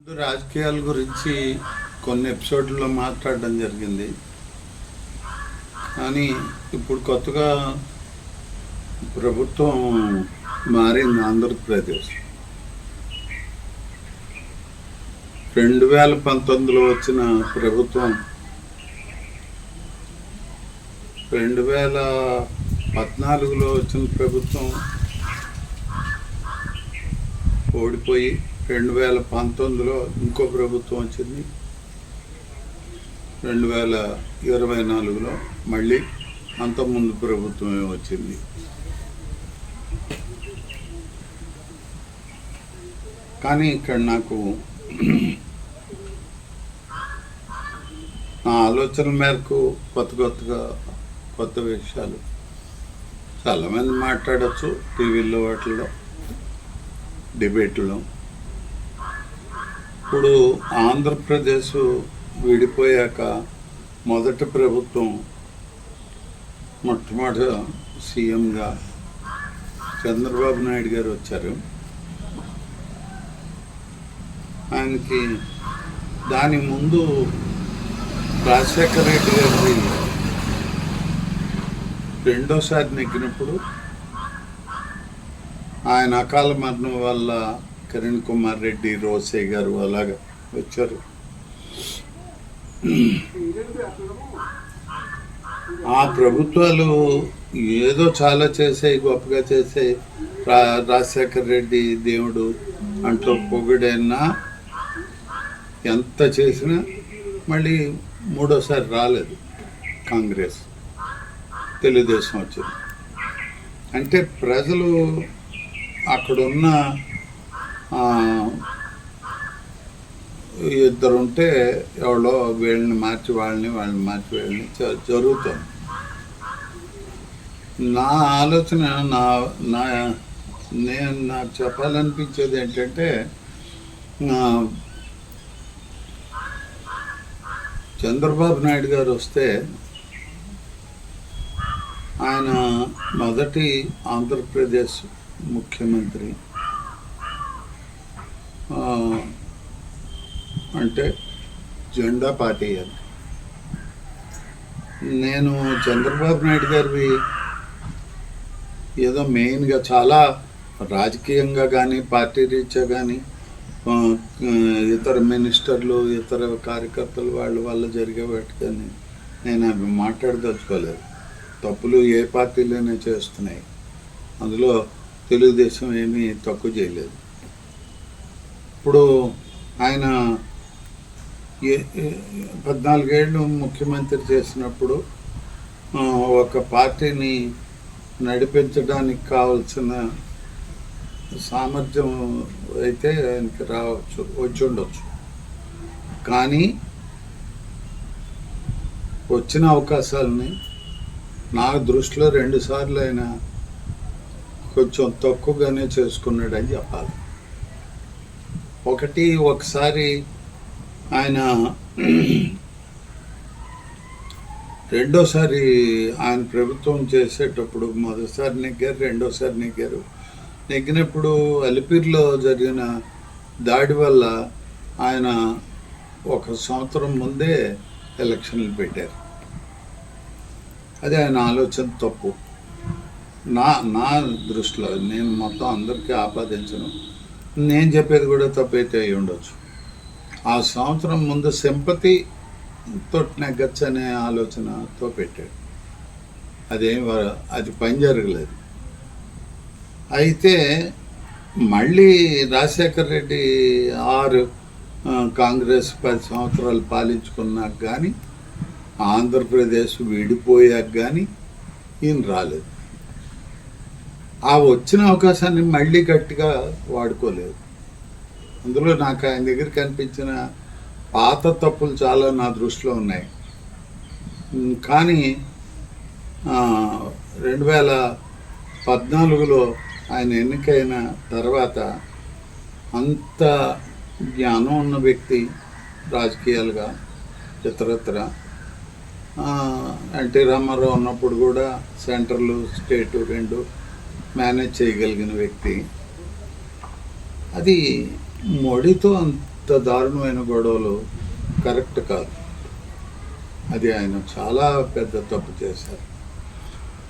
రాజకీయాల గురించి కొన్ని ఎపిసోడ్లో మాట్లాడడం జరిగింది. కానీ ఇప్పుడు కొత్తగా ప్రభుత్వం మారింది. ఆంధ్రప్రదేశ్ 2019లో వచ్చిన ప్రభుత్వం 2014లో వచ్చిన ప్రభుత్వం ఓడిపోయి 2019లో ఇంకో ప్రభుత్వం వచ్చింది. 2024లో మళ్ళీ అంతకుముందు ప్రభుత్వమే వచ్చింది. కానీ ఇక్కడ నాకు నా ఆలోచన మేరకు కొత్త విషయాలు చాలామంది మాట్లాడచ్చు టీవీల్లో వాటిల్లో డిబేట్లో. ఇప్పుడు ఆంధ్రప్రదేశ్ విడిపోయాక మొదటి ప్రభుత్వం మొట్టమొదటి సీఎంగా చంద్రబాబు నాయుడు గారు వచ్చారు. ఆయనకి దాని ముందు రాజశేఖర రెడ్డి గారి రెండోసారి నెగ్గినప్పుడు ఆయన అకాల మరణం వల్ల కిరణ్ కుమార్ రెడ్డి, రోసే గారు అలాగా వచ్చారు. ఆ ప్రభుత్వాలు ఏదో చాలా చేసాయి, గొప్పగా చేసాయి. రాజశేఖర రెడ్డి దేవుడు అంటూ పొగిడైనా ఎంత చేసినా మళ్ళీ మూడోసారి రాలేదు. కాంగ్రెస్, తెలుగుదేశం వచ్చింది. అంటే ప్రజలు అక్కడున్న ఇద్దరుంటే ఎవరో వీళ్ళని మార్చి వాళ్ళని మార్చి వీళ్ళని జరుగుతుంది. నా ఆలోచన నాకు చెప్పాలనిపించేది ఏంటంటే, చంద్రబాబు నాయుడు గారు వస్తే ఆయన మొదటి ఆంధ్రప్రదేశ్ ముఖ్యమంత్రి. అంటే జెండా పార్టీ అని. నేను చంద్రబాబు నాయుడు గారివి ఏదో మెయిన్గా చాలా రాజకీయంగా కానీ పార్టీ రీత్యా కానీ ఇతర మినిస్టర్లు, ఇతర కార్యకర్తలు వాళ్ళ జరిగే వాటి కానీ నేను అవి మాట్లాడదలుచుకోలేదు. తప్పులు ఏ పార్టీలోనే చేస్తున్నాయి. అందులో తెలుగుదేశం ఏమీ తక్కువ చేయలేదు. ఇప్పుడు ఆయన 14 ఏళ్ళు ముఖ్యమంత్రి చేసినప్పుడు ఒక పార్టీని నడిపించడానికి కావాల్సిన సామర్థ్యం అయితే ఆయనకి వచ్చి ఉండొచ్చు. కానీ వచ్చిన అవకాశాలని నా దృష్టిలో 2 సార్లు ఆయన కొంచెం తక్కువగానే చేసుకున్నాడని చెప్పాలి. ఒకసారి ఆయన రెండోసారి ఆయన ప్రభుత్వం చేసేటప్పుడు మొదటిసారి నెగ్గారు, రెండోసారి నెగ్గినప్పుడు అలిపిరిలో జరిగిన దాడి వల్ల ఆయన 1 సంవత్సరం ముందే ఎలక్షన్లు పెట్టారు. అది ఆయన ఆలోచన తప్పు. నా దృష్టిలో, నేను మొత్తం అందరికీ ఆపాదించను, నేను చెప్పేది కూడా తప్పైతే అయి ఉండొచ్చు. ఆ సంవత్సరం ముందు సింపతితో నెగ్గచ్చు అనే ఆలోచనతో పెట్టాడు. అది పని జరగలేదు. అయితే మళ్ళీ రాజశేఖర రెడ్డి కాంగ్రెస్ 10 సంవత్సరాలు పాలించుకున్నాక కానీ, ఆంధ్రప్రదేశ్ విడిపోయాక కానీ ఈయన రాలేదు. ఆ వచ్చిన అవకాశాన్ని మళ్ళీ గట్టిగా వాడుకోలేదు. అందులో నాకు ఆయన దగ్గర కనిపించిన పాత తప్పులు చాలా నా దృష్టిలో ఉన్నాయి. కానీ 2014లో ఆయన ఎన్నికైన తర్వాత అంత జ్ఞానం ఉన్న వ్యక్తి రాజకీయాలుగా ఇతరత్ర. ఎన్టీ రామారావు ఉన్నప్పుడు కూడా సెంట్రల్, స్టేటు 2 మేనేజ్ చేయగలిగిన వ్యక్తి. అది మోడీతో ఇంత దారుణమైన గొడవలు కరెక్ట్ కాదు. అది ఆయన చాలా పెద్ద తప్పు చేశారు.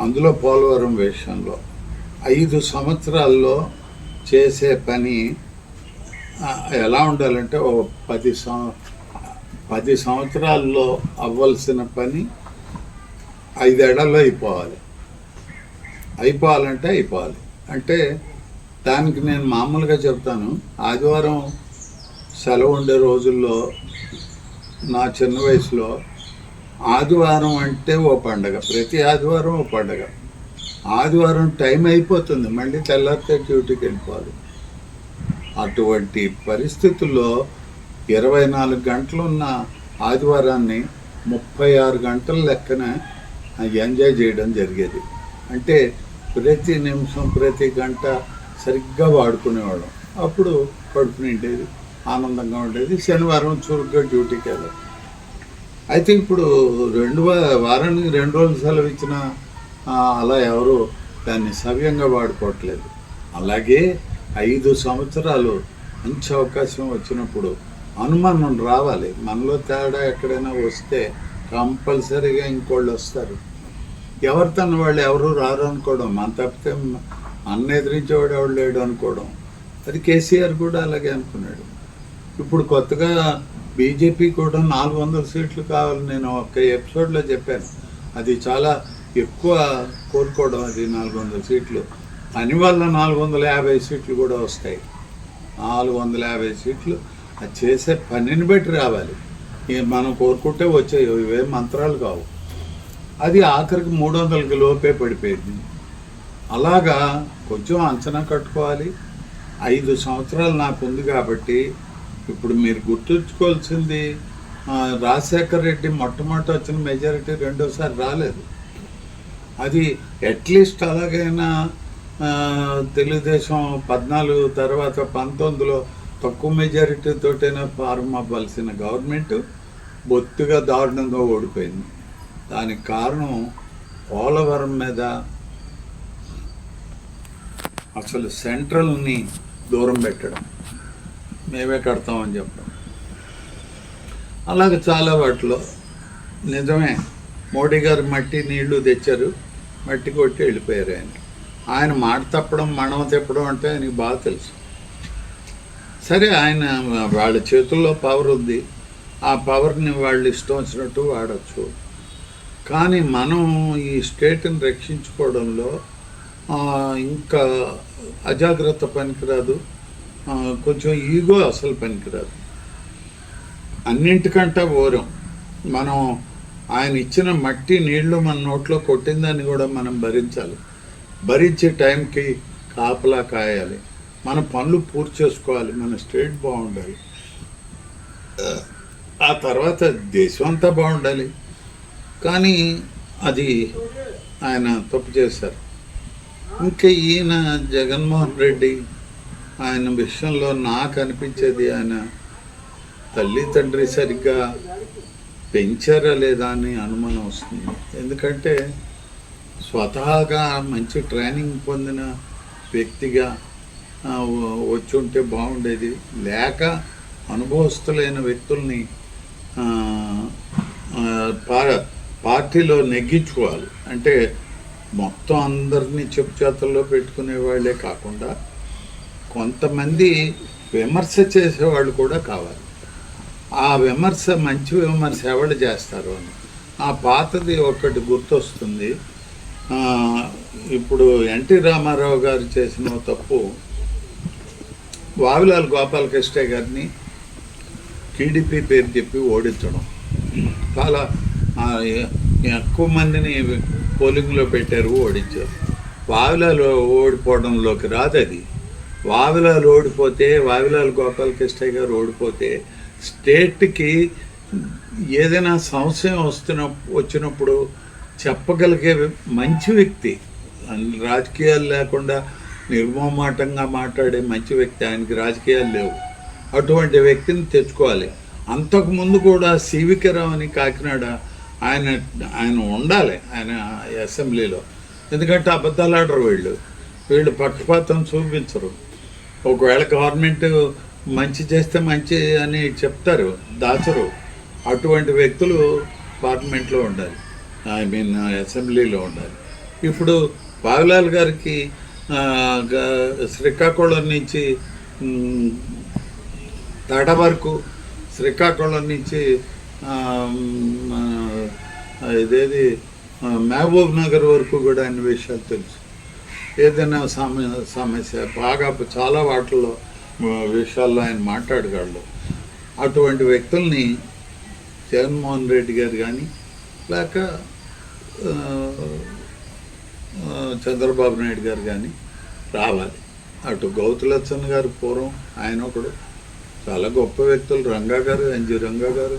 అందులో పోలవరం విషయంలో 5 సంవత్సరాల్లో చేసే పని ఎలా ఉండాలంటే ఓ 10 సంవత్సరాల్లో అవ్వాల్సిన పని 5 ఏళ్లలో అయిపోవాలి. అంటే దానికి నేను మామూలుగా చెప్తాను, ఆదివారం సెలవు ఉండే రోజుల్లో నా చిన్న వయసులో ఆదివారం అంటే ఓ పండగ, ప్రతి ఆదివారం ఓ పండగ. ఆదివారం టైం అయిపోతుంది, మళ్ళీ తెల్లారితే డ్యూటీకి వెళ్ళిపోవాలి. అటువంటి పరిస్థితుల్లో 24 గంటలున్న ఆదివారాన్ని 36 గంటల లెక్కన ఎంజాయ్ చేయడం జరిగేది. అంటే ప్రతి నిమిషం ప్రతి గంట సరిగ్గా వాడుకునేవాళ్ళం. అప్పుడు కడుపు నిండేది, ఆనందంగా ఉండేది. శనివారం చురుగ్గా డ్యూటీకి వెళ్ళాలి. అయితే ఇప్పుడు వారానికి 2 రోజులు సెలవు ఇచ్చినా అలా ఎవరు దాన్ని సవ్యంగా వాడుకోవట్లేదు. అలాగే 5 సంవత్సరాలు మంచి అవకాశం వచ్చినప్పుడు అనుమానం రావాలి. మనలో తేడా ఎక్కడైనా వస్తే కంపల్సరీగా ఇంకోళ్ళు వస్తారు. ఎవరితోన్న వాళ్ళు ఎవరు రారు అనుకోవడం, మన తప్పితే అన్న ఎదిరించేవాడు ఎవడు లేడు అనుకోవడం. అది కేసీఆర్ కూడా అలాగే అనుకున్నాడు. ఇప్పుడు కొత్తగా బీజేపీ కూడా 400 సీట్లు కావాలి. నేను ఒక ఎపిసోడ్లో చెప్పాను, అది చాలా ఎక్కువ కోరుకోవడం. అది 400 సీట్లు పని వల్ల 450 సీట్లు కూడా వస్తాయి. 450 సీట్లు అది చేసే పనిని బట్టి రావాలి. మనం కోరుకుంటే వచ్చాయి, ఇవేం మంత్రాలు కావు. అది ఆఖరికి 300కి లోపే పడిపోయింది. అలాగా కొంచెం అంచనా కట్టుకోవాలి. 5 సంవత్సరాలు నాకు ఉంది కాబట్టి ఇప్పుడు మీరు గుర్తుంచుకోవాల్సింది, రాజశేఖర్ రెడ్డి మొట్టమొదటి వచ్చిన మెజారిటీ రెండోసారి రాలేదు. అది అట్లీస్ట్ అలాగైనా తెలుగుదేశం 14 తర్వాత 19లో తక్కువ మెజారిటీతోటైనా ఫార్మ్ అవ్వాల్సిన గవర్నమెంట్ బొత్తుగా దారుణంగా ఓడిపోయింది. దానికి కారణం పోలవరం మీద అసలు సెంట్రల్ని దూరం పెట్టడం, మేమే కడతామని చెప్పడం. అలాగే చాలా వాటిలో నిజమే, మోడీ గారు మట్టి నీళ్లు తెచ్చారు, మట్టి కొట్టి వెళ్ళిపోయారు. ఆయన మాట తప్పడం మడమ తిప్పడం అంటే ఆయనకి బాగా తెలుసు. సరే, ఆయన వాళ్ళ చేతుల్లో పవర్ ఉంది, ఆ పవర్ని వాళ్ళు ఇష్టం వచ్చినట్టు వాడచ్చు. కానీ మనం ఈ స్టేట్ని రక్షించుకోవడంలో ఇంకా అజాగ్రత్త పనికిరాదు, కొంచెం ఈగో అసలు పనికిరాదు. అన్నింటికంటే ఓరం మనం ఆయన ఇచ్చిన మట్టి నీళ్లు మన నోట్లో కొట్టిందని కూడా మనం భరించాలి. భరించే టైంకి కాపలా కాయాలి, మన పనులు పూర్తి చేసుకోవాలి, మన స్టేట్ బాగుండాలి, ఆ తర్వాత దేశం అంతా బాగుండాలి. కానీ అది ఆయన తప్పు చేశారు. ఇంకా ఈయన జగన్మోహన్ రెడ్డి, ఆయన విషయంలో నాకు అనిపించేది, ఆయన తల్లి తండ్రి సరిగ్గా పెంచారా లేదా అని అనుమానం వస్తుంది. ఎందుకంటే స్వతహాగా మంచి ట్రైనింగ్ పొందిన వ్యక్తిగా వచ్చి ఉంటే బాగుండేది. లేక అనుభవస్తులైన వ్యక్తుల్ని పార్టీలో నెగ్గించుకోవాలి. అంటే మొత్తం అందరినీ చెప్పుచేతల్లో పెట్టుకునే వాళ్ళే కాకుండా కొంతమంది విమర్శ చేసేవాళ్ళు కూడా కావాలి. ఆ విమర్శ మంచి విమర్శ ఎవరు చేస్తారు అని. ఆ పాతది ఒకటి గుర్తొస్తుంది. ఇప్పుడు ఎన్టీ రామారావు గారు చేసిన తప్పు, వావిలాల్ గోపాలకృష్ణ గారిని టీడీపీ పేరు చెప్పి ఓడించడం. చాలా ఎక్కువ మందిని పోలింగ్లో పెట్టారు, ఓడించారు. వావిలాలు ఓడిపోవడంలోకి రాదు అది. వావిలాలు ఓడిపోతే, వావిలాల్ గోపాలకృష్ణ గారు ఓడిపోతే స్టేట్కి ఏదైనా సంశయం వచ్చినప్పుడు చెప్పగలిగే మంచి వ్యక్తి, రాజకీయాలు లేకుండా నిర్మమాటంగా మాట్లాడే మంచి వ్యక్తి. ఆయనకి రాజకీయాలు లేవు, అటువంటి వ్యక్తిని తెచ్చుకోవాలి. అంతకుముందు కూడా సివికే రావు అని కాకినాడ ఆయన ఉండాలి ఆయన అసెంబ్లీలో. ఎందుకంటే అబద్ధాలు ఆడరు వీళ్ళు పక్షపాతం చూపించరు. ఒకవేళ గవర్నమెంట్ మంచి చేస్తే మంచి అని చెప్తారు, దాచరు. అటువంటి వ్యక్తులు పార్లమెంట్లో ఉండాలి, ఐ మీన్ అసెంబ్లీలో ఉండాలి. ఇప్పుడు బావిలాల్ గారికి శ్రీకాకుళం నుంచి తడ వరకు, శ్రీకాకుళం నుంచి ఇదేది మహబూబ్ నగర్ వరకు కూడా అన్ని విషయాలు తెలుసు. ఏదైనా సమస్య బాగా చాలా వాటిల్లో విషయాల్లో ఆయన మాట్లాడగలడు. అటువంటి వ్యక్తుల్ని జగన్మోహన్ రెడ్డి గారు కానీ లేక చంద్రబాబు నాయుడు గారు కానీ రావాలి. అటు గౌతులచ్చన్ గారు పూర్వం ఆయన ఒకడు చాలా గొప్ప వ్యక్తులు, రంగా గారు, ఎన్జి రంగా గారు,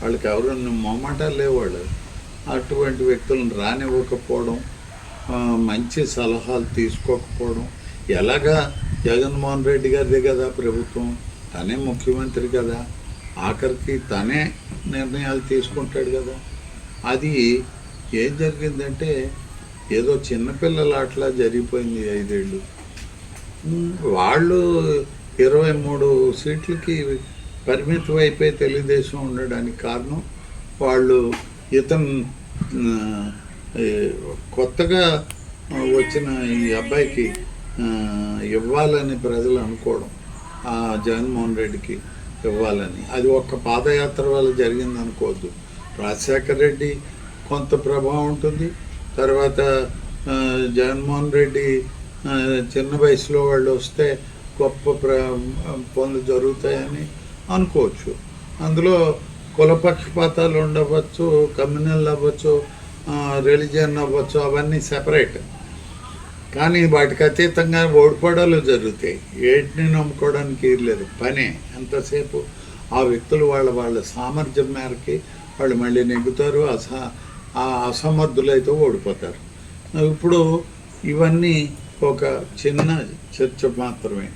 వాళ్ళకి ఎవరు మొహమాటాలు లేవాళ్ళు. అటువంటి వ్యక్తులను రానివ్వకపోవడం, మంచి సలహాలు తీసుకోకపోవడం. ఎలాగా జగన్మోహన్ రెడ్డి గారిదే కదా ప్రభుత్వం, తనే ముఖ్యమంత్రి కదా, ఆఖరికి తనే నిర్ణయాలు తీసుకుంటాడు కదా. అది ఏం జరిగిందంటే ఏదో చిన్నపిల్లల అట్లా జరిగిపోయింది 5 ఏళ్ళు. వాళ్ళు 23 సీట్లకి పరిమితం అయిపోయి తెలుగుదేశం ఉండడానికి కారణం వాళ్ళు ఇతను కొత్తగా వచ్చిన ఈ అబ్బాయికి ఇవ్వాలని ప్రజలు అనుకోవడం, జగన్మోహన్ రెడ్డికి ఇవ్వాలని. అది ఒక్క పాదయాత్ర వల్ల జరిగింది అనుకోవద్దు. రాజశేఖర రెడ్డి కొంత ప్రభావం ఉంటుంది, తర్వాత జగన్మోహన్ రెడ్డి చిన్న వయసులో వాళ్ళు వస్తే గొప్ప పనులు జరుగుతాయని అనుకోవచ్చు. అందులో కులపక్షపాతాలు ఉండవచ్చు, కమ్యూనల్ అవ్వచ్చు, రిలీజియన్ అవ్వచ్చు, అవన్నీ సెపరేట్. కానీ వాటికి అతీతంగా ఓడిపోవడాలు జరుగుతాయి. ఏటిని నమ్ముకోవడానికి లేదు, పనే ఎంతసేపు. ఆ వ్యక్తులు వాళ్ళ సామర్థ్యం మేరకి వాళ్ళు మళ్ళీ నెగ్గుతారు, ఆ అసమర్థులైతే ఓడిపోతారు. ఇప్పుడు ఇవన్నీ ఒక చిన్న చర్చ మాత్రమే.